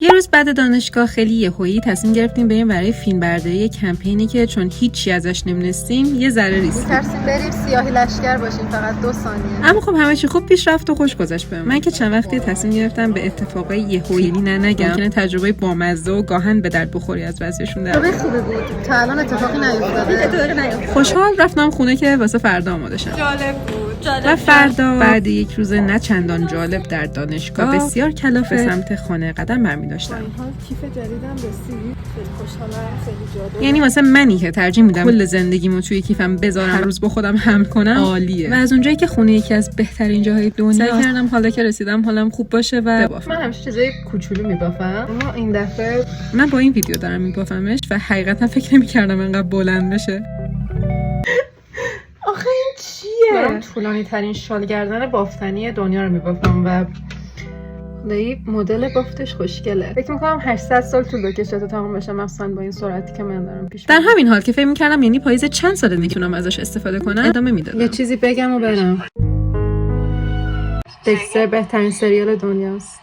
یه روز بعد دانشگاه خیلی یهویی تصمیم گرفتیم بریم برای فیلمبرداری کمپینی که چون هیچی ازش نمی‌دونستیم یه ذره ریسکی. می‌ترسیم بریم سیاهی لشکر باشیم فقط 2 ثانیه. اما خب همه چی خوب پیش رفت و خوش گذشت بهم. من که چند وقتی تصمیم گرفتم به اتفاقای یهویی نگم. ممکنه تجربه بامزه و گاهن به درد بخوری از بعضیشون در. تجربه خوبی بود. تا الان اتفاقی نیفتاده. خوشحال رفتم خونه که واسه فردا آماده شم. جالب بود. و فردا بعد یک روز نه چندان جالب در دانشگاه بسیار کلافه به سمت خانه قدم برمی‌داشتم. این حال کیف جدیدم رسید. خیلی خوشحالم، خیلی جالب. یعنی واسه منی که ترجیح میدم کل زندگیمو توی کیفم بذارم هر روز با خودم حمل کنم عالیه. و از اونجایی که خونه یکی از بهترین جاهای دنیا سعی کردم حالا که رسیدم حالم خوب باشه و ببافم. من همیشه چیزای کوچولو میبافم. اما این دفعه من با این ویدیو دارم میبافمش و حقیقتا فکر نمی‌کردم انقدر بلند بشه. آخه این چیه؟ من طولانی ترین شال گردن بافتنی دنیا رو میبافم و خدایی مدل بافتش خوشگله. فکر میکنم 800 سال طول بکشه تا تمام بشه، مثلا با این سرعتی که من دارم پیش در همین حال که فکر می‌کردم یعنی پاییز چند ساله میتونم ازش استفاده کنم ادامه میدادم. یه چیزی بگم و برم. دکستر بهترین سریال دنیاست.